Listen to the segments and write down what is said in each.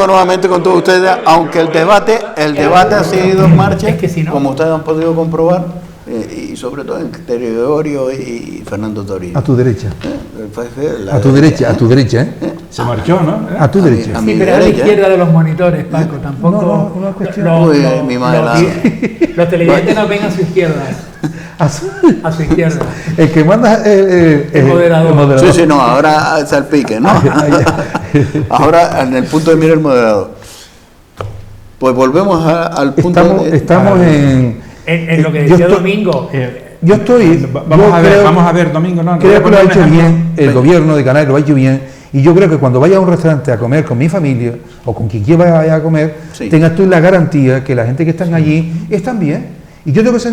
Nuevamente con todos ustedes, aunque el debate ha seguido en marcha, Es que si no, como ustedes han podido comprobar, y sobre todo entre Gregorio y Fernando Torino. A tu derecha. A tu derecha, ¿eh? Se marchó, ¿no? A tu derecha. A sí, mi pero a la derecha, izquierda de los monitores, Paco, tampoco. No, una cuestión. Mi madre los televidentes no ven a su izquierda, A su, a su izquierda. el que manda El moderador. Sí, no, ahora salpique, ¿no? Ahora en el punto de mira el moderador. Pues volvemos al punto estamos en lo que decía Domingo. Yo estoy. Vamos a ver, Domingo, no. Creo que lo ha hecho bien el gobierno de Canarias, lo ha hecho bien. Y yo creo que cuando vaya a un restaurante a comer con mi familia o con quien quiera vaya a comer, sí, tengas tú la garantía que la gente que están allí están bien. Y yo tengo que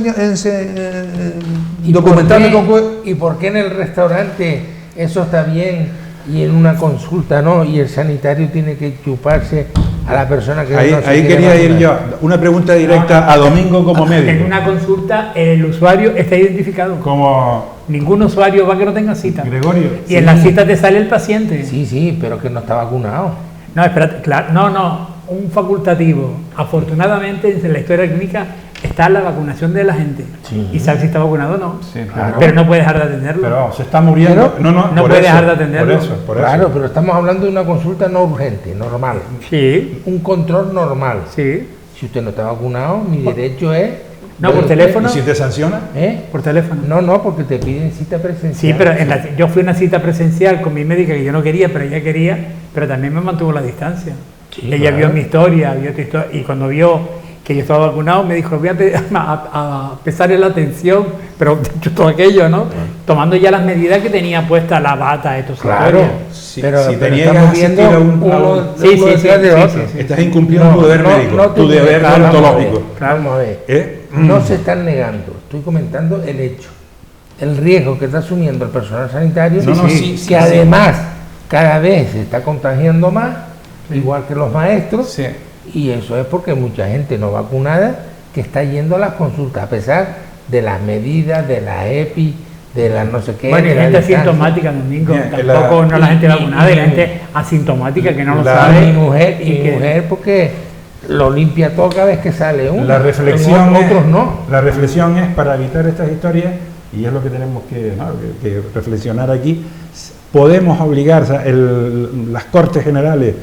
documentarme con. ¿Y por qué en el restaurante eso está bien y en una consulta no? Y el sanitario tiene que chuparse a la persona que ahí, no se ahí quiere quería ir vacunar. yo. Una pregunta directa a Domingo como médico. En una consulta el usuario está identificado. Como Ningún usuario va que no tenga cita. Gregorio. Y en la cita te sale el paciente. Sí, pero que no está vacunado. No, espérate, claro, no, un facultativo. Afortunadamente en la historia clínica está la vacunación de la gente. Sí. Y sabe si está vacunado o no. Sí, claro. Pero no puede dejar de atenderlo. Pero se está muriendo. No puede dejar de atenderlo. Por Claro, eso. pero estamos hablando de una consulta no urgente, normal. Sí, Un control normal. sí. Si usted no está vacunado, mi derecho es... No, por teléfono. ¿Y si te sanciona? Por teléfono. No, porque te piden cita presencial. Sí, pero yo fui a una cita presencial con mi médica que yo no quería, pero ella quería, pero también me mantuvo la distancia. Sí, Ella claro. vio mi historia, vio tu historia, y cuando vio que yo estaba vacunado, me dijo, voy a pesarle la atención, pero dicho todo aquello, ¿no? Tomando ya las medidas que tenía puesta la bata, esto. Claro, Si pero te estamos niegas a viendo asistir a uno Sí, detrás de otro. estás incumpliendo tu deber médico, tu deber deontológico. Vamos a ver. ¿Eh? No se están negando, estoy comentando el hecho. El riesgo que está asumiendo el personal sanitario, que además cada vez se está contagiando más, igual que los maestros, Sí. y eso es porque hay mucha gente no vacunada que está yendo a las consultas, a pesar de las medidas, de la EPI, de la no sé qué. Bueno, y de la gente distancia. asintomática, Domingo, Bien, tampoco no la gente vacunada, y la gente asintomática que no lo sabe. Mi mujer porque lo limpia todo cada vez que sale uno. La reflexión otros no. La reflexión es para evitar estas historias, y es lo que tenemos que reflexionar aquí. Podemos obligar, o sea, las Cortes Generales,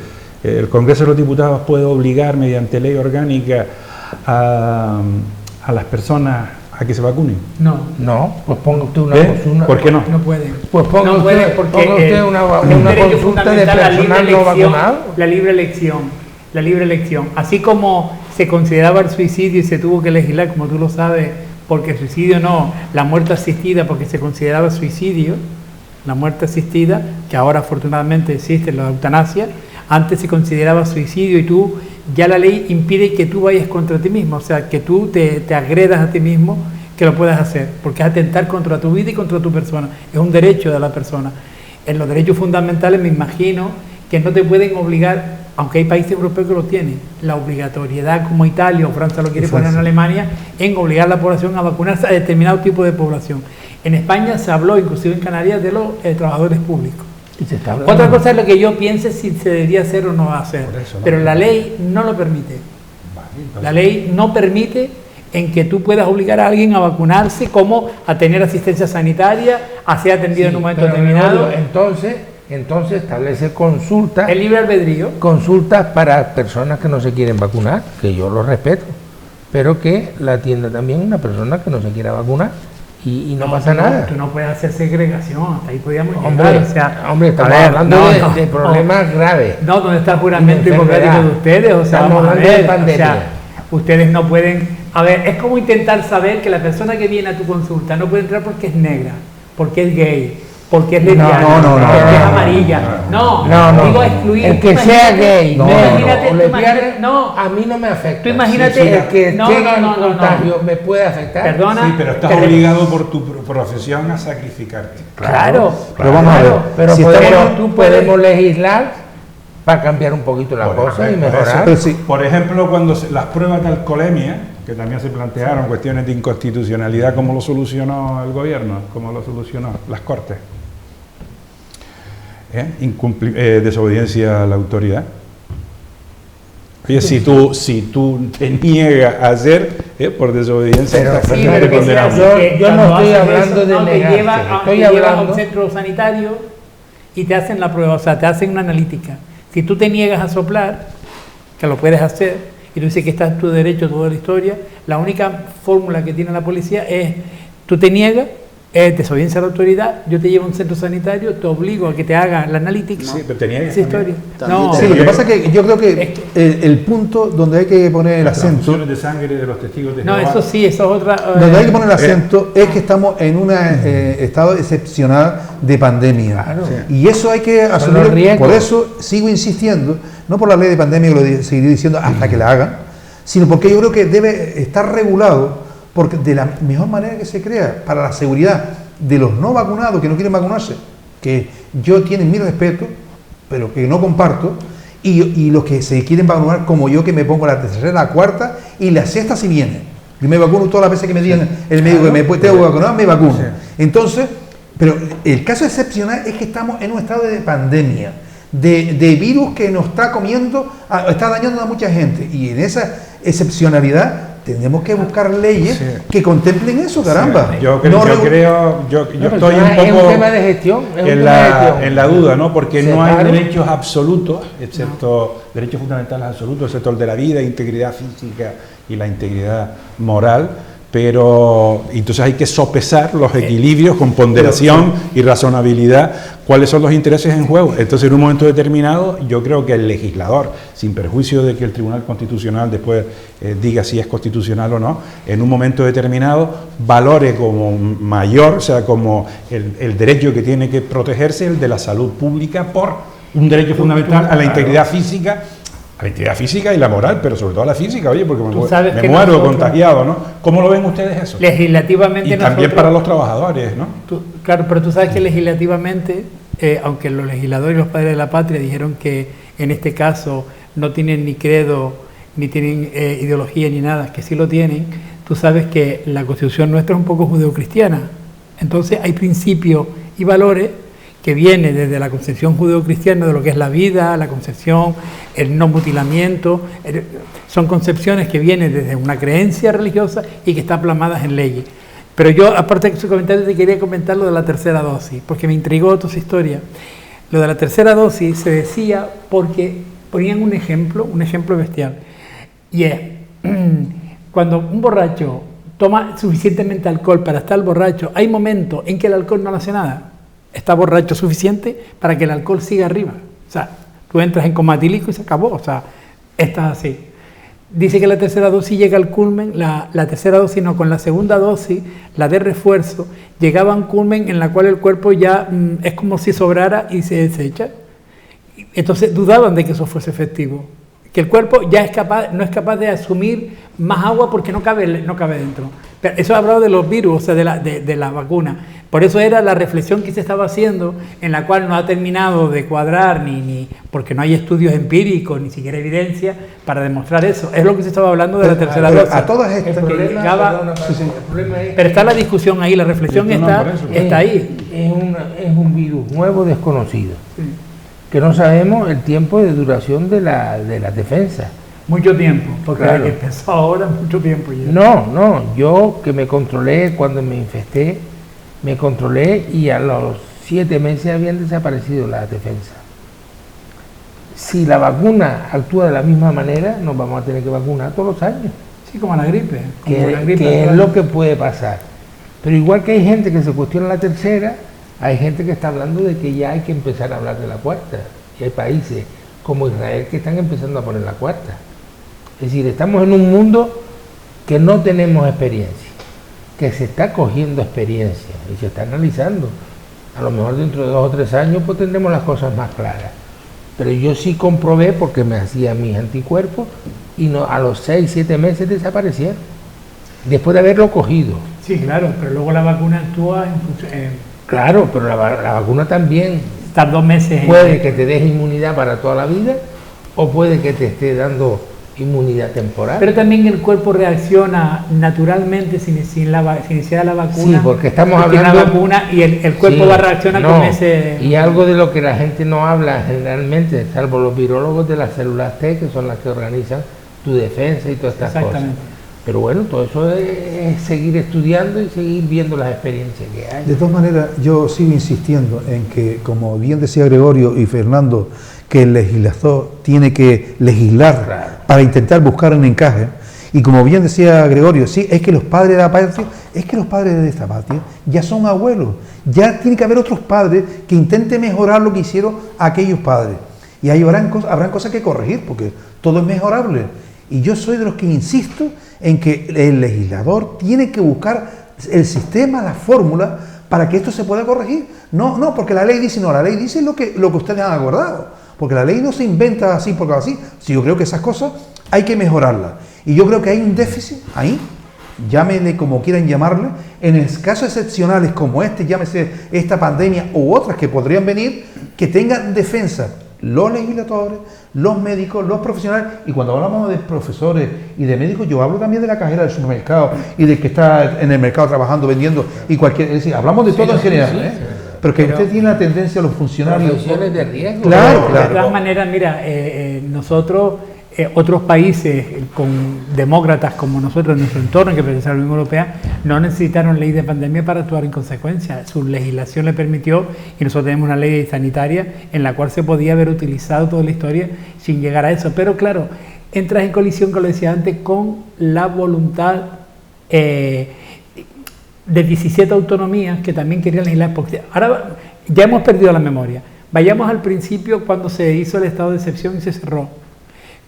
el Congreso de los Diputados puede obligar mediante ley orgánica a las personas a que se vacunen. No, pues ponga usted una ¿Por qué no? No pueden. Pues ponga No usted, pueden porque ponga usted una derecho consulta de fundamental, personal no vacunado. la libre elección. Así como se consideraba el suicidio y se tuvo que legislar, como tú lo sabes, porque el suicidio no, la muerte asistida, porque se consideraba suicidio, la muerte asistida, que ahora afortunadamente existe la eutanasia, antes se consideraba suicidio y tú, ya la ley impide que tú vayas contra ti mismo, o sea, que tú te agredas a ti mismo, que lo puedas hacer, porque es atentar contra tu vida y contra tu persona, es un derecho de la persona. En los derechos fundamentales me imagino que no te pueden obligar, aunque hay países europeos que lo tienen, la obligatoriedad como Italia o Francia lo quiere poner en Alemania, en obligar a la población a vacunarse a determinado tipo de población. En España se habló, inclusive en Canarias, de los trabajadores públicos. Y se está hablando. Otra cosa es lo que yo piense si se debería hacer o no hacer, Por eso, ¿no? pero la ley no lo permite. La ley no permite en que tú puedas obligar a alguien a vacunarse, como a tener asistencia sanitaria, a ser atendido en un momento Pero, determinado. entonces establece consultas. El libre albedrío. Consultas para personas que no se quieren vacunar, que yo lo respeto, pero que la atienda también una persona que no se quiera vacunar y no pasa nada. Tú no puedes hacer segregación, hasta ahí podíamos Hombre, llegar. O sea, estamos hablando de problemas graves. No, ¿dónde está el juramento hipocrático de ustedes? O sea, Estamos vamos a hablando de ver, pandemia. o sea, ustedes no pueden... A ver, es como intentar saber que la persona que viene a tu consulta no puede entrar porque es negra, porque es gay, porque es lesbiana, no, porque es amarilla. No, digo excluir. El que sea gay, imagínate, o lesbiana, no. a mí no me afecta. Tú imagínate- Si el que No, tenga no, el no, contagio me puede afectar. Perdona. Sí, pero estás pero- obligado por tu profesión a sacrificarte. Claro. Pero vamos a ver. Pero Si podemos, podemos legislar para cambiar un poquito la cosa y mejorar. Pero sí. Por ejemplo, cuando las pruebas de alcoholemia, que también se plantearon cuestiones de inconstitucionalidad, ¿cómo lo solucionó el gobierno? ¿Cómo lo solucionó las Cortes? Desobediencia a la autoridad. Oye, si tú te niegas a hacer, por desobediencia, estás perfectamente condenado. Yo no estoy hablando de negarse, estoy hablando a un centro sanitario y te hacen la prueba, o sea, te hacen una analítica. Si tú te niegas a soplar, que lo puedes hacer, y tú dices que está en tu derecho toda la historia, la única fórmula que tiene la policía es, tú te niegas, es desobediencia a la autoridad, yo te llevo a un centro sanitario, te obligo a que te haga la analítica. Sí, pero te niegas. Esa historia. No. Sí, lo que pasa es que yo creo que el punto donde hay que poner el acento, de sangre de los testigos de No, Jehová. eso sí, eso es otra... donde hay que poner el acento es que estamos en un estado excepcional de pandemia. Claro. Y eso hay que los asumirlo. riesgos. Por eso sigo insistiendo, no por la ley de pandemia, que lo seguiré diciendo hasta que la hagan, sino porque yo creo que debe estar regulado porque de la mejor manera que se crea para la seguridad de los no vacunados que no quieren vacunarse, que yo tienen mi respeto, pero que no comparto, y los que se quieren vacunar como yo, que me pongo la tercera, la cuarta y la sexta si viene. Yo me vacuno todas las veces que me digan el médico que me tengo que vacunar, me vacuno. Sí. Entonces, pero el caso excepcional es que estamos en un estado de pandemia, de virus que nos está comiendo, está dañando a mucha gente, y en esa excepcionalidad tenemos que buscar leyes que contemplen eso, caramba. Sí, yo estoy un poco tema de gestión, en la duda, ¿no? Porque no hay derechos absolutos, excepto derechos fundamentales absolutos, excepto el de la vida, integridad física y la integridad moral. Pero entonces hay que sopesar los equilibrios con ponderación y razonabilidad, cuáles son los intereses en juego. Entonces, en un momento determinado, yo creo que el legislador, sin perjuicio de que el Tribunal Constitucional después diga si es constitucional o no, en un momento determinado valore como mayor, o sea, como el derecho que tiene que protegerse, el de la salud pública, por un derecho fundamental a la integridad física. La integridad física y la moral, pero sobre todo la física, oye, porque me muero contagiado, ¿no? ¿Cómo lo ven ustedes eso? Legislativamente y también para los trabajadores, ¿no? Claro, pero tú sabes que legislativamente, aunque los legisladores y los padres de la patria dijeron que en este caso no tienen ni credo, ni tienen ideología ni nada, que sí lo tienen, tú sabes que la Constitución nuestra es un poco judeocristiana. Entonces hay principios y valores que viene desde la concepción judeocristiana de lo que es la vida, la concepción, el no mutilamiento, son concepciones que vienen desde una creencia religiosa y que están plasmadas en leyes. Pero yo, aparte de su comentario, te quería comentar lo de la tercera dosis, porque me intrigó toda esa historia. Lo de la tercera dosis se decía porque ponían un ejemplo bestial, y es, cuando un borracho toma suficientemente alcohol para estar borracho, hay momentos en que el alcohol no le hace nada. Está borracho suficiente para que el alcohol siga arriba. O sea, tú entras en coma etílico y se acabó. O sea, estás así. Dice que la tercera dosis llega al culmen, la tercera dosis no, con la segunda dosis, la de refuerzo, llegaba a un culmen en la cual el cuerpo ya es como si sobrara y se desecha. Entonces dudaban de que eso fuese efectivo. Que el cuerpo ya no es capaz de asumir más agua porque no cabe dentro. Pero eso ha hablado de los virus, o sea, de la vacuna. Por eso era la reflexión que se estaba haciendo, en la cual no ha terminado de cuadrar, porque no hay estudios empíricos, ni siquiera evidencia para demostrar eso. Es lo que se estaba hablando de la tercera dosis. A todas estas el problema es, pero está la discusión ahí, la reflexión está ahí. Es un virus nuevo, desconocido, que no sabemos el tiempo de duración de la defensa. Mucho tiempo, porque claro. Empezó ahora mucho tiempo ya. No, yo que me controlé cuando me infesté, me controlé y a los 7 meses habían desaparecido las defensas. Si la vacuna actúa de la misma manera, nos vamos a tener que vacunar todos los años. Sí, como la gripe. Que es lo que puede pasar. Pero igual que hay gente que se cuestiona la tercera, hay gente que está hablando de que ya hay que empezar a hablar de la cuarta. Y hay países como Israel que están empezando a poner la cuarta. Es decir, estamos en un mundo que no tenemos experiencia, que se está cogiendo experiencia y se está analizando. A lo mejor dentro de 2 o 3 años pues tendremos las cosas más claras. Pero yo sí comprobé porque me hacía mis anticuerpos y no, a los 6, 7 meses desaparecieron, después de haberlo cogido. Sí, claro, pero luego la vacuna actúa Claro, pero la vacuna también estar 2 meses. Puede que te deje inmunidad para toda la vida o puede que te esté dando inmunidad temporal. Pero también el cuerpo reacciona naturalmente sin se da la vacuna. Sí, porque estamos hablando de la vacuna y el cuerpo va a reaccionar con ese... Y algo de lo que la gente no habla generalmente, salvo los virólogos de las células T, que son las que organizan tu defensa y todas estas cosas. Pero bueno, todo eso es seguir estudiando y seguir viendo las experiencias que hay. De todas maneras, yo sigo insistiendo en que, como bien decía Gregorio y Fernando, que el legislador tiene que legislar para intentar buscar un encaje. Y como bien decía Gregorio, sí, es que los padres de la patria, es que los padres de esta patria ya son abuelos. Ya tiene que haber otros padres que intenten mejorar lo que hicieron aquellos padres. Y ahí habrán cosas que corregir, porque todo es mejorable. Y yo soy de los que insisto en que el legislador tiene que buscar el sistema, la fórmula, para que esto se pueda corregir. No, porque la ley dice, no, la ley dice lo que ustedes han acordado. Porque la ley no se inventa así porque así. Sí, yo creo que esas cosas hay que mejorarlas. Y yo creo que hay un déficit ahí, llámenle como quieran llamarle, en casos excepcionales como este, llámese esta pandemia u otras que podrían venir, que tengan defensa los legisladores, los médicos, los profesionales. Y cuando hablamos de profesores y de médicos, yo hablo también de la cajera del supermercado y del que está en el mercado trabajando, vendiendo, y cualquier, es decir, hablamos de todo en general, Pero que usted tiene la tendencia a los funcionarios... Profesiones de riesgo. Claro. De todas maneras, mira, nosotros, otros países con demócratas como nosotros en nuestro entorno, que pertenecen a la Unión Europea, no necesitaron ley de pandemia para actuar en consecuencia. Su legislación le permitió, y nosotros tenemos una ley sanitaria en la cual se podía haber utilizado toda la historia sin llegar a eso. Pero claro, entras en colisión, como lo decía antes, con la voluntad de 17 autonomías que también querían legislar, porque ahora ya hemos perdido la memoria. Vayamos al principio cuando se hizo el estado de excepción y se cerró.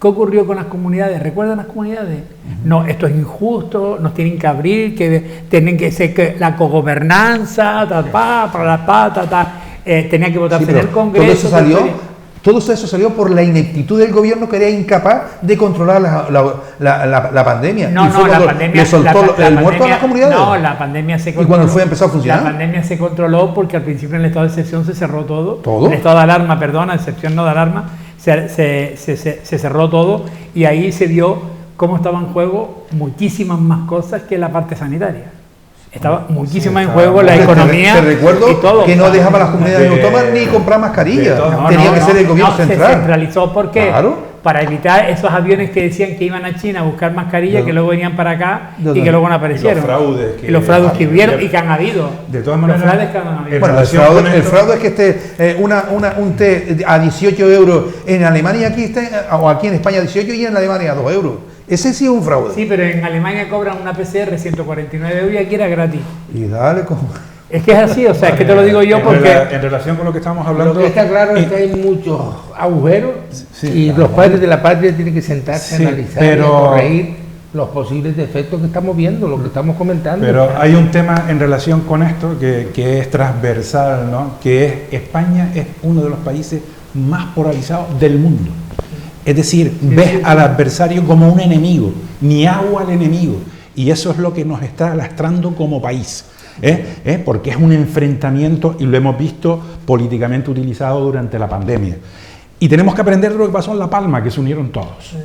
¿Qué ocurrió con las comunidades? ¿Recuerdan las comunidades? No, esto es injusto, nos tienen que abrir, que tienen que ser que la cogobernanza, tenía que votarse en el Congreso. Todo eso salió por la ineptitud del gobierno, que era incapaz de controlar la pandemia. No, la pandemia le soltó el muerto a las comunidades. No, la pandemia se controló. ¿Y cuando empezó a funcionar? La pandemia se controló porque al principio en el estado de excepción se cerró todo. ¿Todo? El estado de alarma, perdona, excepción no de alarma, se cerró todo, y ahí se vio cómo estaban en juego muchísimas más cosas que la parte sanitaria. Estaba muchísimo en juego la economía. Te recuerdo y todo. que no dejaba a las comunidades autónomas ni comprar mascarillas. Tenía que ser el gobierno central. Se centralizó porque para evitar esos aviones que decían que iban a China a buscar mascarillas, que luego venían para acá y que luego no aparecieron. Y los fraudes que hubieron y que han habido. De todas maneras, los fraudes que han habido. Bueno, el fraude es que esté un té a 18 euros en Alemania, aquí está, o aquí en España 18 y en Alemania a 2 euros. Ese sí es un fraude. Sí, pero en Alemania cobran una PCR 149 euros y aquí era gratis. Y dale como... Es que es así, o sea, es que te lo digo yo porque... En relación con lo que estamos hablando... Lo que está claro es que hay muchos agujeros y los padres de la patria tienen que sentarse a analizar y a corregir los posibles defectos que estamos viendo, lo que estamos comentando. Pero hay un tema en relación con esto que es transversal, ¿no? Que es España es uno de los países más polarizados del mundo. Es decir, ves al adversario como un enemigo, ni agua al enemigo. Y eso es lo que nos está lastrando como país. Porque es un enfrentamiento, y lo hemos visto políticamente utilizado durante la pandemia. Y tenemos que aprender de lo que pasó en La Palma, que se unieron todos.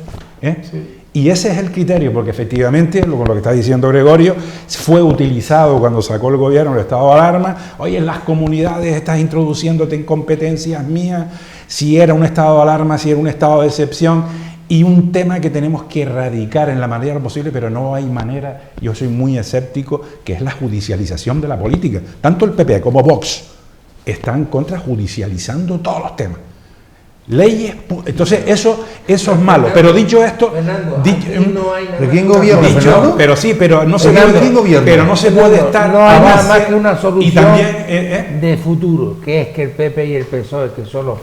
Y ese es el criterio, porque efectivamente, con lo que está diciendo Gregorio, fue utilizado cuando sacó el gobierno el estado de alarma. Oye, en las comunidades estás introduciéndote en competencias mías, si era un estado de alarma, si era un estado de excepción, y un tema que tenemos que erradicar en la manera posible, pero no hay manera, yo soy muy escéptico, que es la judicialización de la política. Tanto el PP como Vox están judicializando todos los temas. Leyes, entonces eso es malo. Pero dicho esto, ¿quién gobierna? Pero sí, pero no se puede estar. No hay nada más que una solución y también, de futuro, que es que el PP y el PSOE, que son los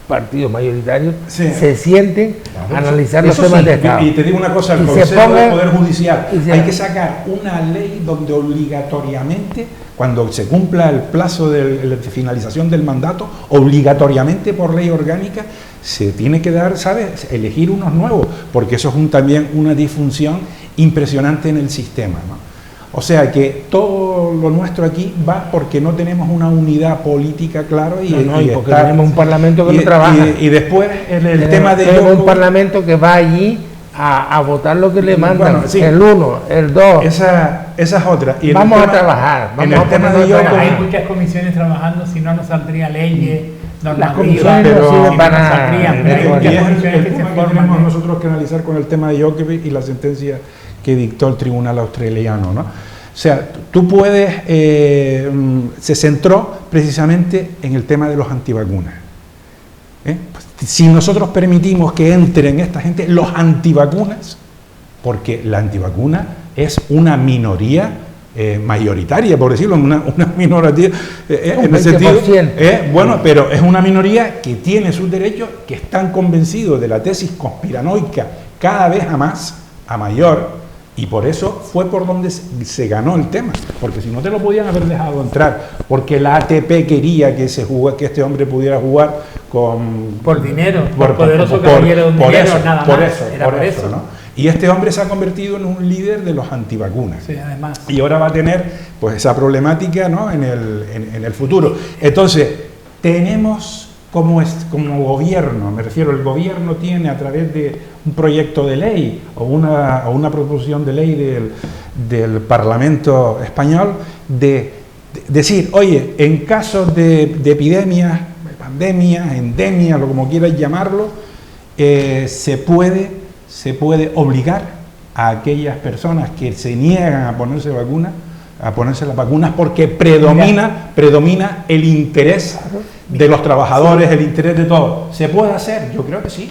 partidos mayoritarios, se sienten a analizar los temas de Estado. Y te digo una cosa, el Consejo del Poder Judicial, hay que sacar una ley donde obligatoriamente, cuando se cumpla el plazo de finalización del mandato, obligatoriamente por ley orgánica, se tiene que dar, ¿sabes?, elegir unos nuevos, porque eso es también una disfunción impresionante en el sistema, ¿no? O sea que todo lo nuestro aquí va porque no tenemos una unidad política, claro, y porque tenemos un parlamento que no trabaja. Y después el tema de... Tenemos un parlamento que va allí a votar lo que le mandan, Bueno, sí. el 1, el 2. Esa es otra. Y Vamos a trabajar. En Vamos el a tema ponernos de a yo, trabajar. Hay muchas comisiones trabajando, si no, no saldría leyes, Las normativas, comisiones no pero sirven para no nada. saldrían, Y pero hay es muchas el comisiones que se tema que forman. tenemos nosotros que analizar con el tema de Djokovic y la sentencia que dictó el tribunal australiano, ¿no? O sea, tú puedes, se centró precisamente en el tema de los antivacunas. Pues, si nosotros permitimos que entren esta gente, los antivacunas, porque la antivacuna es una minoría mayoritaria, por decirlo, una minoría en el sentido, bueno, pero es una minoría que tiene sus derechos, que están convencidos de la tesis conspiranoica cada vez a mayor, y por eso fue por donde se ganó el tema, porque si no te lo podían haber dejado entrar, porque la ATP quería que este hombre pudiera jugar por dinero, por poderoso caballero de dinero, nada más. Por eso, ¿no? Y este hombre se ha convertido en un líder de los antivacunas. Sí, además. Y ahora va a tener pues esa problemática, ¿no? en el futuro. Entonces, tenemos como gobierno, me refiero, el gobierno tiene a través de un proyecto de ley o una proposición de ley del Parlamento español de decir, oye, en casos de epidemias, pandemias, endemias, o como quieras llamarlo, se puede obligar a aquellas personas que se niegan a ponerse las vacunas porque predomina el interés de los trabajadores, el interés de todos. ¿Se puede hacer? Yo creo que sí.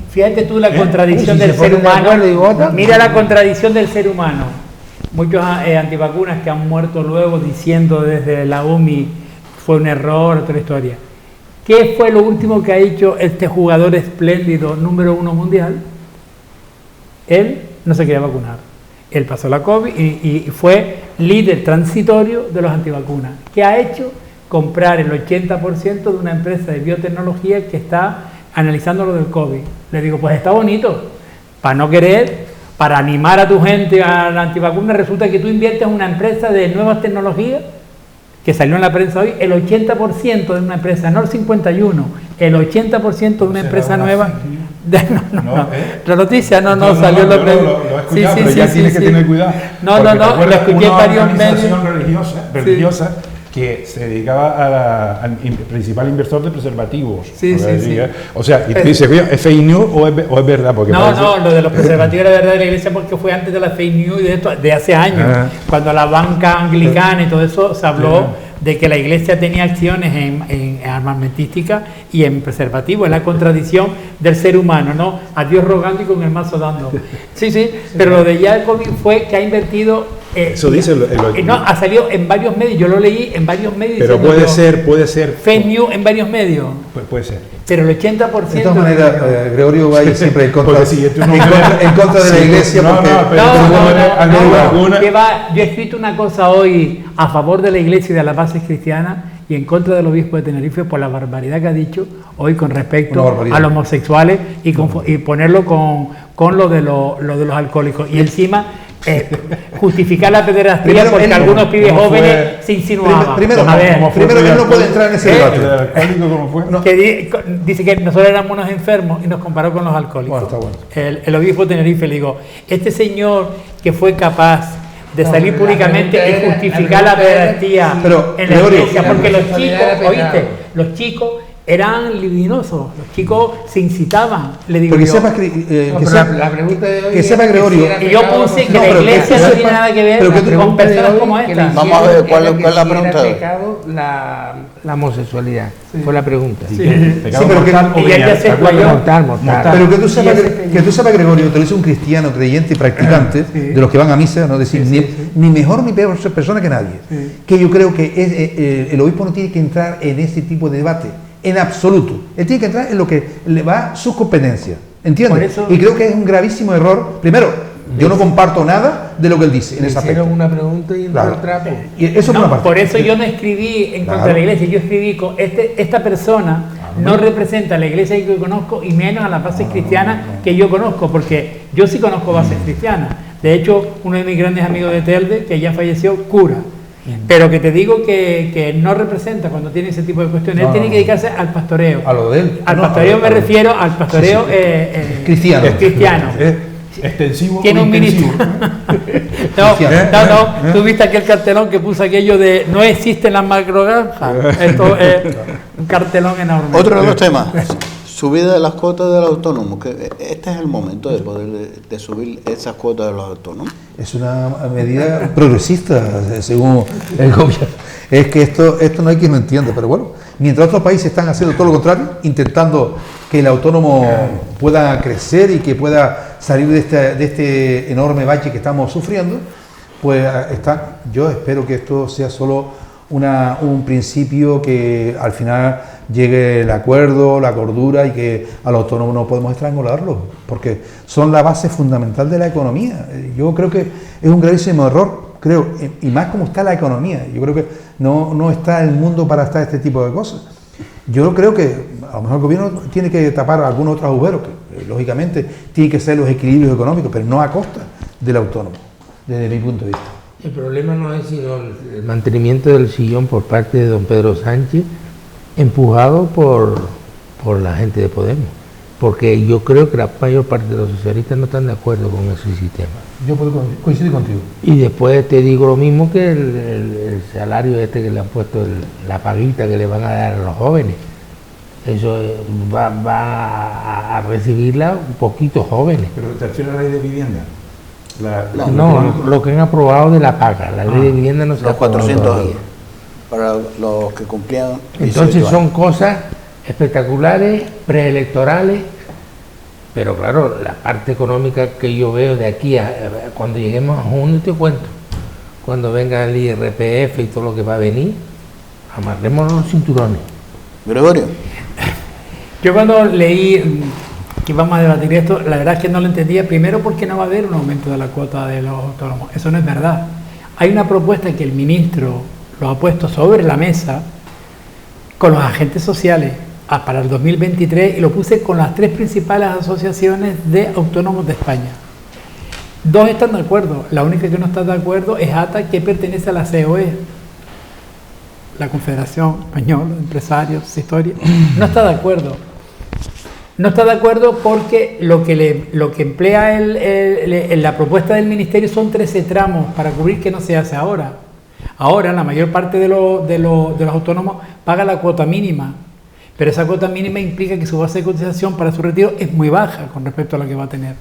Fíjate tú la contradicción del ser humano. Mira la contradicción del ser humano. Muchos antivacunas que han muerto luego diciendo desde la UMI fue un error, otra historia. ¿Qué fue lo último que ha hecho este jugador espléndido, número 1 mundial? Él no se quería vacunar. Él pasó la COVID y fue líder transitorio de los antivacunas. ¿Qué ha hecho? Comprar el 80% de una empresa de biotecnología que está analizando lo del COVID. Le digo, pues está bonito, para no querer, para animar a tu gente a la antivacuna, resulta que tú inviertes en una empresa de nuevas tecnologías, que salió en la prensa hoy, el 80% de una empresa, no el 51%, el 80% de una empresa nueva. La noticia no salió lo ya tienes que tener cuidado. Lo escuché en varios medios. Religiosa que se dedicaba al principal inversor de preservativos. O sea, y tú dices, ¿es fake news o es verdad? Porque no, lo de los preservativos era verdad de la iglesia porque fue antes de la fake news y de hace años, cuando la banca anglicana y todo eso se habló de que la iglesia tenía acciones en armamentística y en preservativo. Es la contradicción del ser humano, ¿no? A Dios rogando y con el mazo dando. Pero lo de Jacobi fue que ha invertido. Eso dice ha salido en varios medios, yo lo leí en varios medios. Pero puede ser. Fake news en varios medios. Puede ser. Pero el 80%. De todas maneras, Gregorio va a ir siempre en contra, en contra de la iglesia. Yo he escrito una cosa hoy a favor de la iglesia y de las bases cristianas y en contra del obispo de Tenerife por la barbaridad que ha dicho hoy con respecto a los homosexuales y ponerlo con lo de los alcohólicos. Y encima justificar la pederastía porque algunos pibes jóvenes se insinuaban. Primero que no puede entrar en ese debate. Dice que nosotros éramos unos enfermos y nos comparó con los alcohólicos. Bueno, está bueno. El obispo de Tenerife le digo, este señor que fue capaz de salir públicamente y justificar la pederastía en la iglesia, porque los chicos eran libidinosos, los chicos se incitaban, le digo porque yo. La pregunta de hoy que sepa Gregorio. Y yo puse que la iglesia no tiene nada que ver con personas como esta. Vamos a ver cuál es la pregunta. Pecado la homosexualidad, fue la pregunta. Pero que tú sepas, Gregorio, te lo dice un cristiano creyente y practicante, de los que van a misa, no decir ni mejor ni peor persona que nadie. Que yo creo que el obispo no tiene que entrar en ese tipo de debate. En absoluto. Él tiene que entrar en lo que le va sus competencias. ¿Entiendes? Y creo que es un gravísimo error. Primero, yo no comparto nada de lo que él dice en ese aspecto. Hicieron una pregunta y por eso yo no escribí en contra de la iglesia. Yo escribí con esta persona no representa a la iglesia que yo conozco y menos a las bases cristianas que yo conozco, porque yo sí conozco bases cristianas. De hecho, uno de mis grandes amigos de Telde, que ya falleció, cura. Pero que te digo que no representa cuando tiene ese tipo de cuestiones. Él tiene que dedicarse al pastoreo. A lo de él. Al pastoreo me refiero al pastoreo cristiano. extensivo tiene o un intensivo. No, tú viste aquel cartelón que puso aquello de no existen las macrogranjas. Esto es un cartelón enorme. Otro de los temas, subida de las cuotas del autónomo, que este es el momento de poder de subir esas cuotas de los autónomos. Es una medida progresista, según el gobierno. Es que esto no hay quien lo entienda, pero bueno, mientras otros países están haciendo todo lo contrario, intentando que el autónomo pueda crecer y que pueda salir de este enorme bache que estamos sufriendo, pues yo espero que esto sea solo un principio, que al final llegue el acuerdo, la cordura, y que al autónomo no podemos estrangularlo, porque son la base fundamental de la economía. Yo creo que es un gravísimo error, y más como está la economía. Yo creo que no está el mundo para estar este tipo de cosas. Yo creo que a lo mejor el gobierno tiene que tapar algunos otros agujeros, que lógicamente tienen que ser los equilibrios económicos, pero no a costa del autónomo, desde mi punto de vista. El problema no es sino el mantenimiento del sillón por parte de don Pedro Sánchez, empujado por la gente de Podemos, porque yo creo que la mayor parte de los socialistas no están de acuerdo con ese sistema. Yo puedo coincidir contigo. Y después te digo lo mismo que el salario que le han puesto, la paguita que le van a dar a los jóvenes. Eso va a recibirla un poquito jóvenes. ¿Pero te refieres a la ley de vivienda? Lo que han aprobado de la paga, la ley de vivienda no se ha Los aprobado 400 todavía. euros para los que cumplían 18 Entonces años. son cosas espectaculares, preelectorales, pero claro, la parte económica que yo veo de aquí cuando lleguemos a junio, te cuento, cuando venga el IRPF y todo lo que va a venir, amarremos los cinturones. Gregorio. Yo cuando leí que íbamos a debatir esto, la verdad es que no lo entendía, primero porque no va a haber un aumento de la cuota de los autónomos, eso no es verdad. Hay una propuesta que el ministro lo ha puesto sobre la mesa con los agentes sociales para el 2023, y lo puse con las 3 principales asociaciones de autónomos de España. 2 están de acuerdo, la única que no está de acuerdo es ATA, que pertenece a la COE, la Confederación Española de Empresarios de Historia. No está de acuerdo. No está de acuerdo porque lo que emplea la propuesta del ministerio son 13 tramos para cubrir, que no se hace ahora. Ahora la mayor parte de los autónomos paga la cuota mínima, pero esa cuota mínima implica que su base de cotización para su retiro es muy baja con respecto a la que va a tener.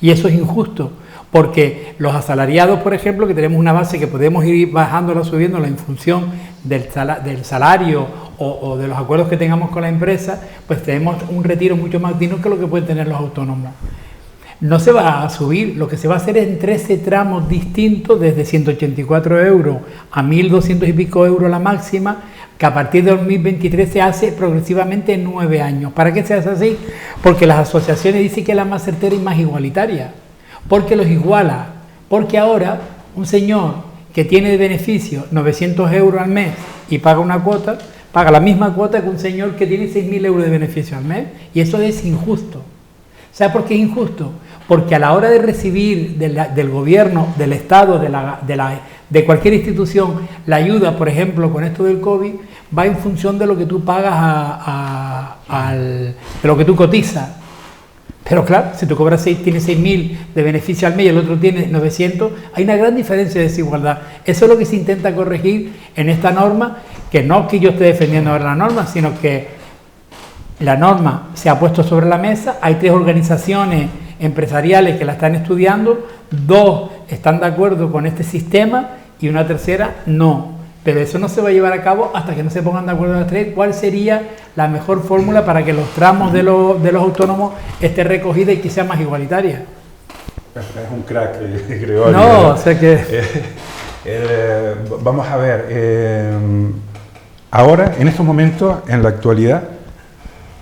Y eso es injusto, porque los asalariados, por ejemplo, que tenemos una base que podemos ir bajándola, subiéndola en función del salario o de los acuerdos que tengamos con la empresa, pues tenemos un retiro mucho más digno que lo que pueden tener los autónomos. No se va a subir, lo que se va a hacer es en 13 tramos distintos, desde 184 euros a 1.200 y pico euros la máxima, que a partir de 2023 se hace progresivamente en 9 años. ¿Para qué se hace así? Porque las asociaciones dicen que es la más certera y más igualitaria, porque los iguala, porque ahora un señor que tiene de beneficio 900 euros al mes y paga una cuota, paga la misma cuota que un señor que tiene 6.000 euros de beneficio al mes, y eso es injusto. ¿Sabe por qué es injusto? Porque a la hora de recibir del gobierno, del Estado, de cualquier institución, la ayuda, por ejemplo, con esto del COVID, va en función de lo que tú pagas, de lo que tú cotizas. Pero claro, si tú cobras tiene 6.000 de beneficio al mes y el otro tiene 900, hay una gran diferencia de desigualdad. Eso es lo que se intenta corregir en esta norma, que no que yo esté defendiendo ahora la norma, sino que la norma se ha puesto sobre la mesa. Hay 3 organizaciones empresariales que la están estudiando, 2 están de acuerdo con este sistema y una tercera no. Pero eso no se va a llevar a cabo hasta que no se pongan de acuerdo las 3 cuál sería la mejor fórmula para que los tramos de los autónomos esté recogida y que sea más igualitaria. Es un crack, Gregorio. No, sé que... vamos a ver, ahora, en estos momentos, en la actualidad,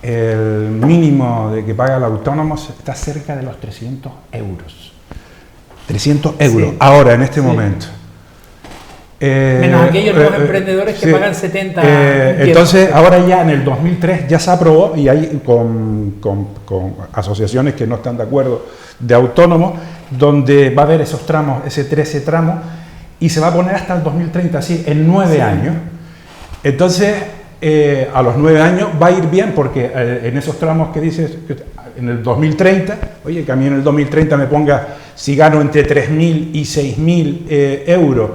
el mínimo de que paga el autónomo está cerca de los 300 euros. 300 euros, sí. Ahora, en este momento. Menos aquellos nuevos emprendedores que pagan 70. Entonces, ahora ya en el 2003 ya se aprobó, y hay con asociaciones que no están de acuerdo, de autónomos, donde va a haber esos tramos, ese 13 tramos, y se va a poner hasta el 2030, así, en 9 años. Entonces, a los 9 años va a ir bien, porque en esos tramos que dices, en el 2030, oye, que a mí en el 2030 me ponga, si gano entre 3.000 y 6.000 euros,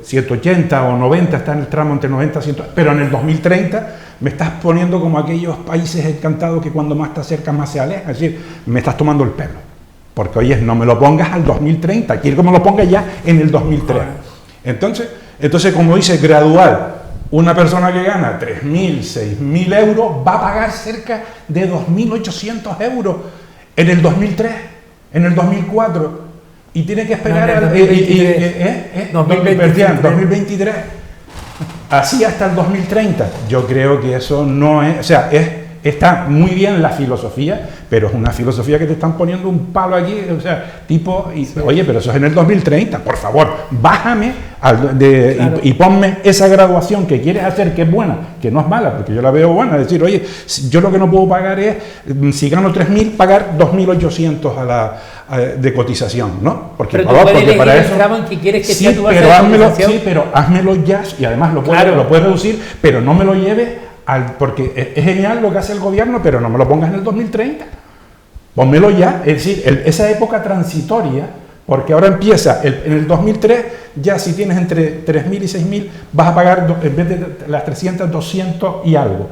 180 o 90, está en el tramo entre 90 y 100, pero en el 2030 me estás poniendo como aquellos países encantados que cuando más te acercas más se alejan, es decir, me estás tomando el pelo, porque oye, no me lo pongas al 2030, quiero que me lo pongas ya en el 2003. Entonces como dice, gradual, una persona que gana 3.000, 6.000 euros va a pagar cerca de 2.800 euros en el 2003, en el 2004, y tiene que esperar al 2023, así hasta el 2030. Yo creo que eso no es, o sea, está muy bien la filosofía, pero es una filosofía que te están poniendo un palo aquí, o sea, tipo, oye, pero eso es en el 2030, por favor, bájame y ponme esa graduación que quieres hacer, que es buena, que no es mala, porque yo la veo buena, es decir, oye, yo lo que no puedo pagar es, si gano 3.000, pagar 2.800 de cotización, ¿no? Porque para eso que quieres que sea tu base de cotización. Sí, pero házmelo ya, y además lo puedes reducir, pero no me lo lleves porque es genial lo que hace el gobierno, pero no me lo pongas en el 2030. Pónmelo ya, es decir, esa época transitoria, porque ahora empieza, en el 2003, ya si tienes entre 3.000 y 6.000, vas a pagar, en vez de las 300, 200 y algo.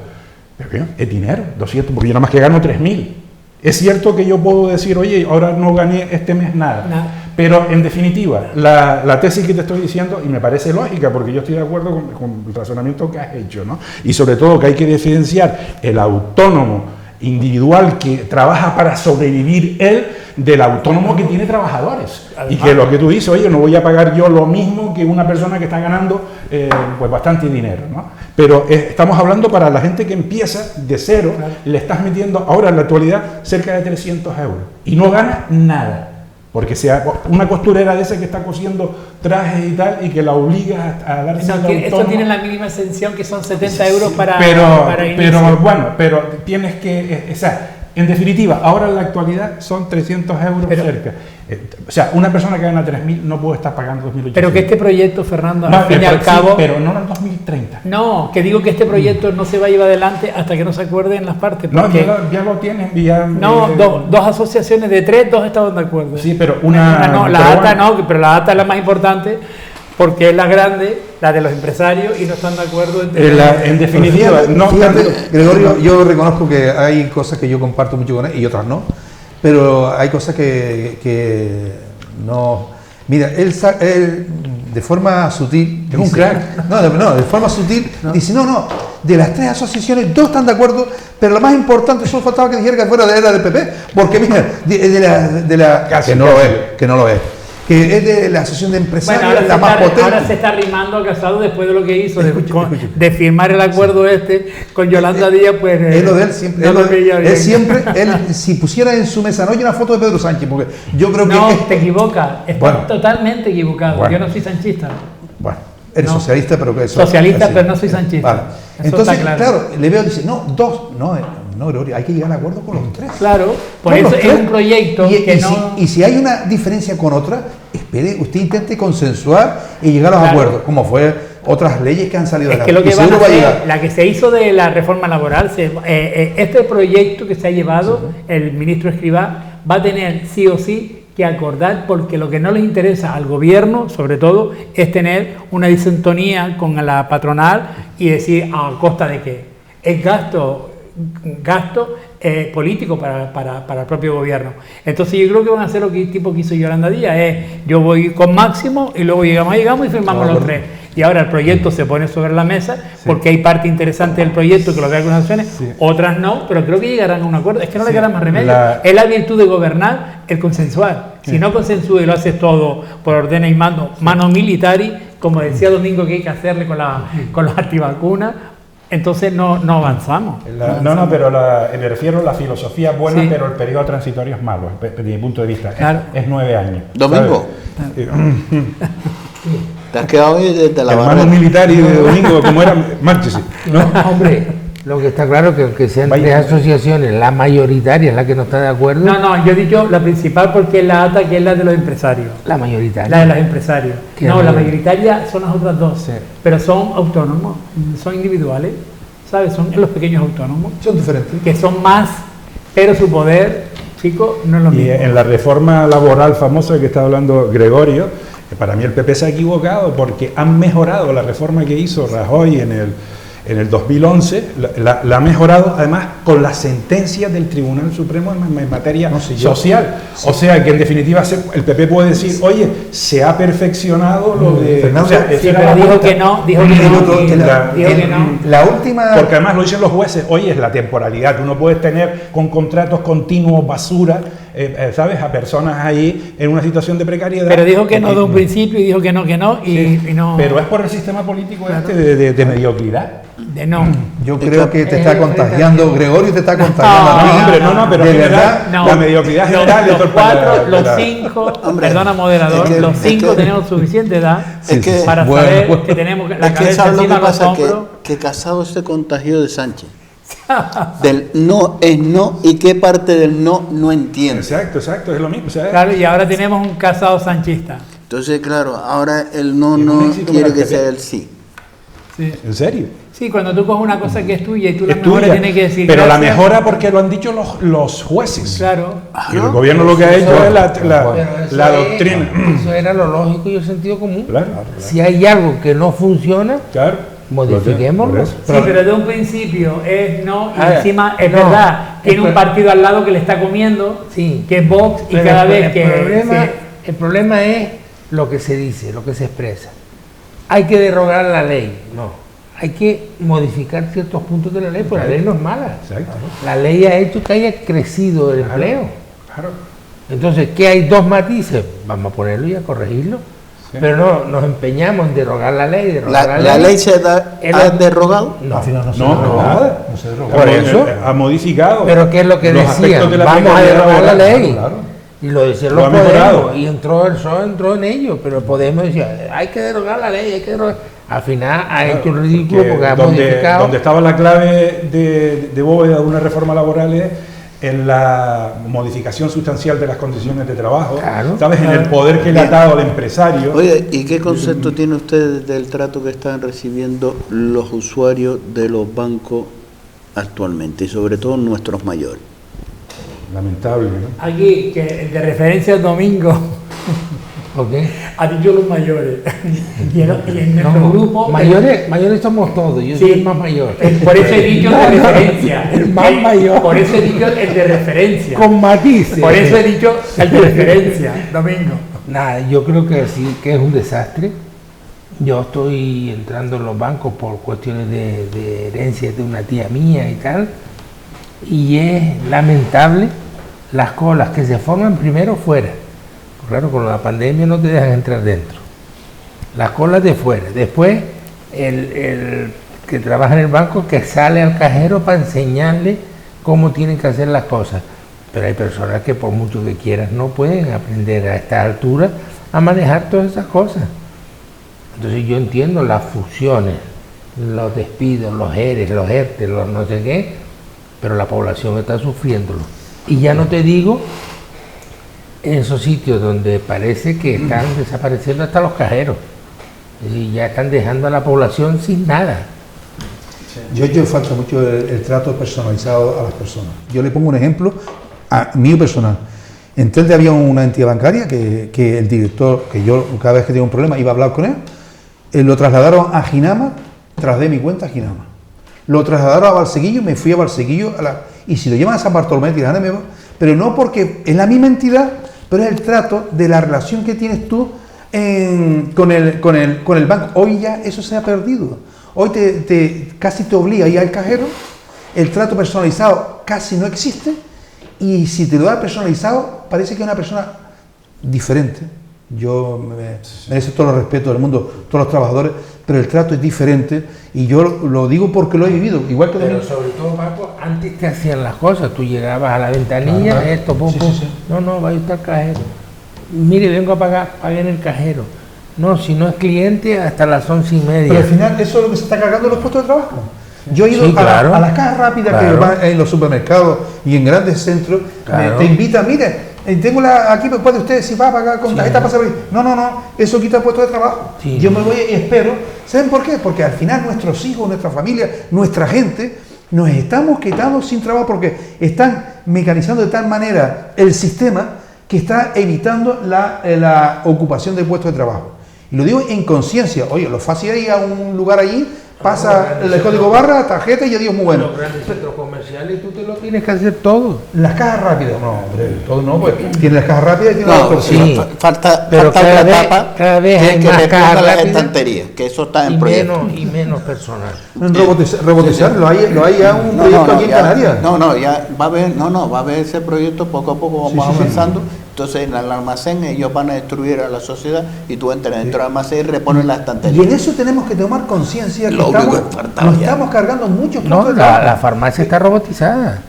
Pero ¿qué? Es dinero, 200, porque yo nada más que gano 3.000. Es cierto que yo puedo decir, oye, ahora no gané este mes nada. Pero en definitiva, la tesis que te estoy diciendo, y me parece lógica, porque yo estoy de acuerdo con el razonamiento que has hecho, ¿no? Y sobre todo que hay que diferenciar el autónomo individual que trabaja para sobrevivir él del autónomo que tiene trabajadores. Además, y que lo que tú dices, oye, no voy a pagar yo lo mismo que una persona que está ganando pues bastante dinero, ¿no? Pero estamos hablando para la gente que empieza de cero, le estás metiendo ahora en la actualidad cerca de 300 euros y no gana nada. Porque sea una costurera de esa que está cosiendo trajes y tal, y que la obliga a darse al autónomo. Esto tiene la mínima exención, que son 70 euros para pero bueno, pero tienes que, o sea, en definitiva, ahora en la actualidad son 300 euros cerca. O sea, una persona que gana 3.000 no puede estar pagando 2.800. Pero que este proyecto, Fernando, al fin y al cabo... Sí, pero no en el 2030. No, que digo que este proyecto no se va a llevar adelante hasta que no se acuerden las partes. Porque ya lo tienen. Ya, dos asociaciones de 3, 2 estaban de acuerdo. Sí, pero una no, la ATA no, pero la ATA es la más importante porque es la grande, la de los empresarios, y no están de acuerdo en definitiva. Fíjate, Gregorio, yo reconozco que hay cosas que yo comparto mucho con él y otras no. Pero hay cosas que no... Mira, él de forma sutil... Es un crack. No, de forma sutil dice, no, de las 3 asociaciones, 2 están de acuerdo, pero lo más importante, solo faltaba que dijera que fuera de del PP, porque mira, que no lo es. Que es de la asociación de empresarios, la más potente. Ahora se está arrimando a Casado después de lo que hizo, de firmar el acuerdo con Yolanda Díaz, pues... Es lo de él siempre. Él, si pusiera en su mesa, no hay una foto de Pedro Sánchez, porque yo creo que... No, te equivocas, estás totalmente equivocado. Bueno. Yo no soy sanchista. Bueno, eres socialista, pero que eso... Socialista, pero no soy sanchista. Vale. Entonces, claro, le veo, dice, no, 2, no, Gregorio, hay que llegar a acuerdo con los 3. Claro, por eso es un proyecto y si hay una diferencia con otra, espere, usted intente consensuar y llegar a los acuerdos, como fue otras leyes que han salido de la... Es que lo que van a hacer, la que se hizo de la reforma laboral, este proyecto que se ha llevado, el ministro Escrivá, va a tener sí o sí que acordar, porque lo que no les interesa al gobierno, sobre todo, es tener una disintonía con la patronal y decir, ¿a costa de qué? Es gasto político para el propio gobierno. Entonces yo creo que van a hacer lo que tipo que hizo Yolanda Díaz, yo voy con Máximo y luego llegamos y firmamos los 3. Y ahora el proyecto se pone sobre la mesa, porque hay parte interesante del proyecto que lo ve algunas acciones, otras no, pero creo que llegarán a un acuerdo. Es que no le queda más remedio. Es la virtud de gobernar, el consensuar. Si no consensúa y lo haces todo por orden y mano militari, como decía Domingo que hay que hacerle con los antivacunas, entonces no avanzamos. Pero me refiero a la filosofía buena, pero el periodo transitorio es malo, desde mi punto de vista. Claro. Es 9 años. Domingo. ¿Te has quedado hoy de la hermano militar y de Domingo, como era, márchese. No, hombre, lo que está claro es que aunque sean 3 asociaciones, la mayoritaria es la que no está de acuerdo. No, yo he dicho la principal porque es la ATA, que es la de los empresarios. La mayoritaria. La de los empresarios. No, la mayoritaria son las otras 2, pero son autónomos, son individuales, ¿sabes? Son los pequeños autónomos. Son diferentes. Que son más pero su poder, chico, no es lo Y mismo. en la reforma laboral famosa que está hablando Gregorio, para mí el PP se ha equivocado porque han mejorado la reforma que hizo Rajoy en el 2011, la ha mejorado además con las sentencias del Tribunal Supremo en materia social. O sea que en definitiva el PP puede decir, oye, se ha perfeccionado lo de... Fernando, o sea, Sí, pero dijo que no, dijo que no. La última... Porque además lo dicen los jueces, oye, es la temporalidad, tú no puedes tener con contratos continuos basura, ¿sabes? A personas ahí en una situación de precariedad. Pero dijo que no de un principio y dijo que no, y no. Pero es por el sistema político Claro. de mediocridad. De no. Yo creo que te está contagiando, Gregorio te está contagiando a ti. No, hombre, no, pero de en verdad. general, No. la mediocridad general de todo Los el cuatro, país, los cinco, Hombre, perdona moderador, es que- los es cinco que- tenemos suficiente edad Es que- para bueno, saber bueno. que tenemos la Es que cabeza ¿sabes lo que encima de los pasa? hombros. Que Casado se contagió de Sánchez. Del no es no y qué parte del no entiende. Exacto, es lo mismo. O sea, Claro, y ahora tenemos un casado sanchista. Entonces, claro, ahora el no Es un no éxito quiere para que el PP. sea el sí. Sí. ¿En serio? Sí, cuando tú coges una cosa que es tuya y tú la Es mejora, tuya, tienes que decir pero la gracias. mejora porque lo han dicho los jueces. Claro. Y el gobierno lo que ha hecho es la Pero eso doctrina. Eso era lo lógico y el sentido común. Claro, Si hay algo que no funciona, claro. modifiquémoslo. Por eso. Sí, pero de un principio es no, y A ver, encima es no, verdad, tiene un el- partido al lado que le está comiendo, Sí. que es Vox, y Pero cada el- vez el que problema, el problema es lo que se dice, lo que se expresa. Hay que derogar la ley, no. Hay que modificar ciertos puntos de la ley, porque la ley no es mala. Exacto. La ley ha hecho que haya crecido el empleo. Claro. Entonces, ¿qué hay? Dos matices. Vamos a ponerlo y a corregirlo. Sí. Pero no nos empeñamos en derogar la ley. La ley se ha derogado. No. Al final no se No, derogó. nada. No se derogó. Por eso. Ha modificado. Pero ¿qué es lo que los decían? aspectos de la Vamos a precariedad derogar la laboral. ley. Claro. Y lo decían Lo los ha mejorado. Podemos. Y entró el PSOE, entró en ello. Pero Podemos decía, hay que derogar la ley, hay que derogar. Al final ha hecho un ridículo porque ha modificado. donde estaba la clave de bóveda de una reforma laboral es en la modificación sustancial de las condiciones de trabajo, Claro. ¿sabes? En el poder que le ha dado al empresario. Oye, ¿y qué concepto tiene usted del trato que están recibiendo los usuarios de los bancos actualmente y sobre todo nuestros mayores? Lamentable, ¿no? aquí, que el de referencia al domingo, ¿Por qué? ha dicho los mayores. y en nuestro No, grupo. mayores somos todos, yo soy el más mayor. Por eso he dicho el de referencia. el más mayor. Por eso he dicho el de referencia. Con matices. Por eso he dicho el de referencia, domingo. Nada, yo creo que sí, que es un desastre. Yo estoy entrando en los bancos por cuestiones de herencia de una tía mía y tal, y es lamentable las colas que se forman primero fuera. Claro, con la pandemia no te dejan entrar dentro. Las colas de fuera. Después, el que trabaja en el banco que sale al cajero para enseñarle cómo tienen que hacer las cosas. Pero hay personas que por mucho que quieras no pueden aprender a esta altura a manejar todas esas cosas. Entonces yo entiendo las fusiones, los despidos, los ERES, los ERTE, los no sé qué, pero la población está sufriéndolo. Y ya no te digo en esos sitios donde parece que están desapareciendo hasta los cajeros. Es decir, ya están dejando a la población sin nada. Yo echo en falta mucho el trato personalizado a las personas. Yo le pongo un ejemplo a mío personal. En Telde había una entidad bancaria que el director, que yo cada vez que tenía un problema iba a hablar con él, lo trasladaron a Ginama, trasladé mi cuenta a Ginama. Lo trasladaron a Valsequillo, me fui a Valsequillo, y si lo llevan a San Bartolomé, pero no porque es la misma entidad, pero es el trato de la relación que tienes tú con el banco. Hoy ya eso se ha perdido. Hoy casi te obliga a ir al cajero, el trato personalizado casi no existe, y si te lo da personalizado, parece que es una persona diferente. Yo merezco todo el respeto del mundo, todos los trabajadores, pero el trato es diferente, y yo lo digo porque lo he vivido, igual que Pero sobre todo, Paco, antes te hacían las cosas, tú llegabas a la ventanilla, Claro. esto, pum, Sí, pum. sí, sí. No, vaya usted al cajero. Mire, vengo a pagar, pague en el cajero. No, si no es cliente, hasta las 11:30. Pero al final eso es lo que se está cargando en los puestos de trabajo. Yo he ido Sí, claro. a las cajas rápidas que Claro. van en los supermercados y en grandes centros, Claro. te invitan, mire, tengo aquí, puede usted, si va a pagar con tarjeta, pasa por ahí. No, eso quita el puesto de trabajo. Sí. Yo me voy y espero. ¿Saben por qué? Porque al final nuestros hijos, nuestra familia, nuestra gente Nos estamos quedando sin trabajo porque están mecanizando de tal manera el sistema que está evitando la ocupación de puestos de trabajo. Y lo digo en conciencia. Oye, lo fácil es ir a un lugar allí, pasa el código barra, tarjeta y adiós, muy bueno. Los grandes centros comerciales tú te lo tienes que hacer todo. Las cajas rápidas, no, hombre, todo no, pues tiene las cajas rápidas y tiene las No, sí, falta otra etapa, cada vez que hay es que más le cajas ponga las rápidas estanterías, que eso está en proyecto. y menos personal. Robotizar, lo hay ya un proyecto aquí en Canarias. Ya va a haber ese proyecto poco a poco, vamos avanzando. Entonces en el almacén ellos van a destruir a la sociedad y tú entras dentro del almacén y repones la estantería. Y en eso tenemos que tomar conciencia que Nos estamos cargando muchos No, puntos de la farmacia está robotizada.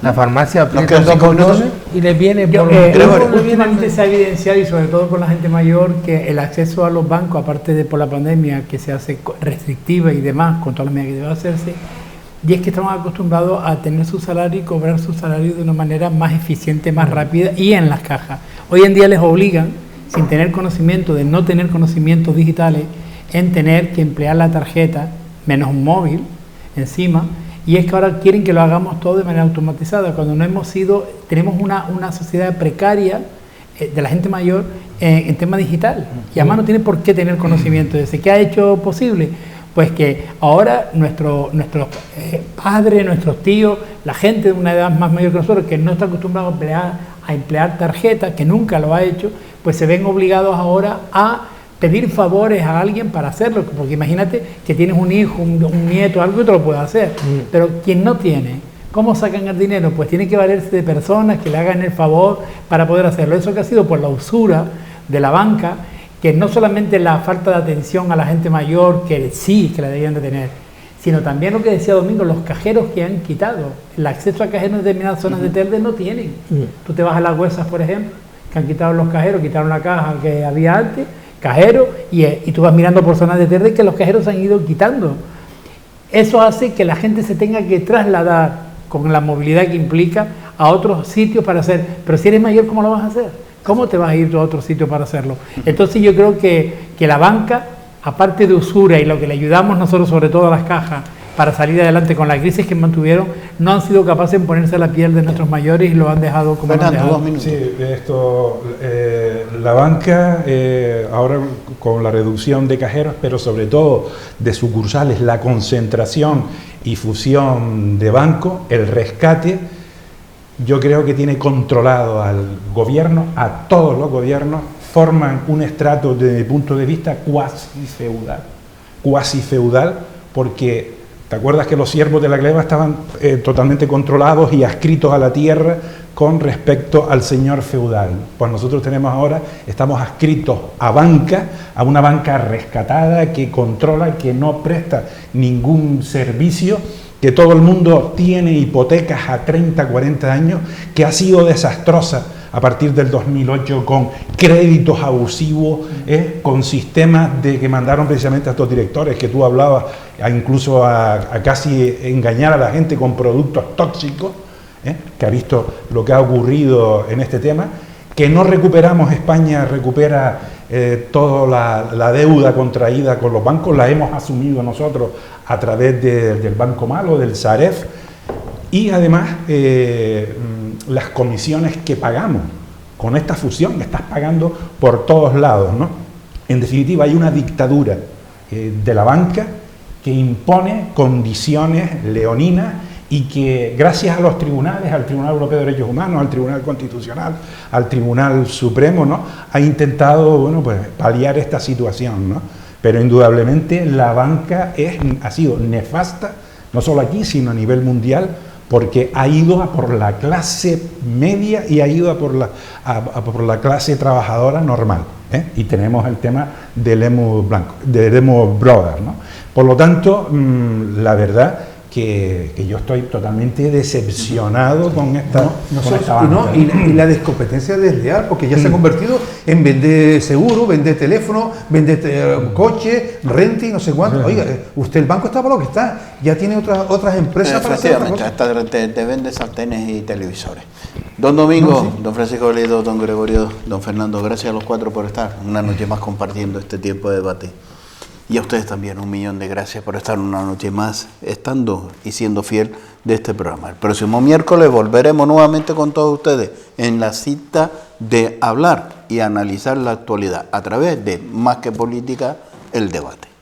La farmacia aprieta quedan 5 minutos y les viene últimamente se ha evidenciado, y sobre todo con la gente mayor, que el acceso a los bancos, aparte de por la pandemia, que se hace restrictiva y demás, con todas las medidas que debe hacerse, y es que estamos acostumbrados a tener su salario y cobrar su salario de una manera más eficiente, más rápida y en las cajas. Hoy en día les obligan, sin tener conocimiento, de no tener conocimientos digitales, en tener que emplear la tarjeta, menos un móvil encima, y es que ahora quieren que lo hagamos todo de manera automatizada, cuando no hemos sido, tenemos una sociedad precaria de la gente mayor en tema digital, y además no tiene por qué tener conocimiento de ese. ¿Qué ha hecho posible? Pues que ahora nuestros padres, nuestros tíos, la gente de una edad más mayor que nosotros, que no está acostumbrado a emplear tarjetas, que nunca lo ha hecho, pues se ven obligados ahora a pedir favores a alguien para hacerlo, porque imagínate que tienes un hijo, un nieto, algo que te lo puede hacer, pero quien no tiene, ¿cómo sacan el dinero? Pues tiene que valerse de personas que le hagan el favor para poder hacerlo. Eso que ha sido por la usura de la banca, que no solamente la falta de atención a la gente mayor, que sí, que la deberían de tener, sino también lo que decía Domingo, los cajeros que han quitado. El acceso a cajeros en determinadas zonas de Telde no tienen. Tú te vas a Las Huesas, por ejemplo, que han quitado los cajeros, quitaron la caja que había antes, cajero, y tú vas mirando por zonas de Telde que los cajeros se han ido quitando. Eso hace que la gente se tenga que trasladar, con la movilidad que implica, a otros sitios para hacer. Pero si eres mayor, ¿cómo lo vas a hacer? ¿Cómo te vas a ir tú a otro sitio para hacerlo? Entonces yo creo que la banca, aparte de usura y lo que le ayudamos nosotros, sobre todo a las cajas, para salir adelante con la crisis que mantuvieron, no han sido capaces de ponerse a la piel de nuestros mayores y lo han dejado como lo han dejado. 2 minutos. Sí, la banca, ahora con la reducción de cajeros, pero sobre todo de sucursales, la concentración y fusión de bancos, el rescate, yo creo que tiene controlado al gobierno, a todos los gobiernos, forman un estrato desde mi punto de vista cuasi feudal, porque ¿te acuerdas que los siervos de la gleba estaban totalmente controlados y adscritos a la tierra con respecto al señor feudal? Pues nosotros estamos adscritos a banca, a una banca rescatada que controla, que no presta ningún servicio, que todo el mundo tiene hipotecas a 30, 40 años, que ha sido desastrosa a partir del 2008 con créditos abusivos, con sistemas de que mandaron precisamente a estos directores que tú hablabas, incluso a casi engañar a la gente con productos tóxicos, que ha visto lo que ha ocurrido en este tema, que no recuperamos. España recupera toda la deuda contraída con los bancos, la hemos asumido nosotros a través del Banco Malo, del Saref, y además las comisiones que pagamos con esta fusión, estás pagando por todos lados, ¿no? En definitiva, hay una dictadura de la banca que impone condiciones leoninas y que gracias a los tribunales, al Tribunal Europeo de Derechos Humanos, al Tribunal Constitucional, al Tribunal Supremo, ¿no?, ha intentado, pues, paliar esta situación, ¿no? Pero indudablemente la banca ha sido nefasta, no solo aquí, sino a nivel mundial, porque ha ido a por la clase media y ha ido a por la clase trabajadora normal, y tenemos el tema del Lehman Brothers, ¿no? Por lo tanto, la verdad que yo estoy totalmente decepcionado con esta banca. Y la descompetencia desleal, porque ya se ha convertido en vender seguro, vender teléfono, vender coche, renta y no sé cuánto. Oiga, usted, el banco está para lo que está, ya tiene otras empresas para hacer otra cosa. Efectivamente, te vende sartenes y televisores. Don Domingo, don Francisco Velido, don Gregorio, don Fernando, gracias a los 4 por estar una noche más compartiendo este tiempo de debate. Y a ustedes también 1.000.000 de gracias por estar una noche más, estando y siendo fiel de este programa. El próximo miércoles volveremos nuevamente con todos ustedes en la cita de hablar y analizar la actualidad a través de Más que Política, el debate.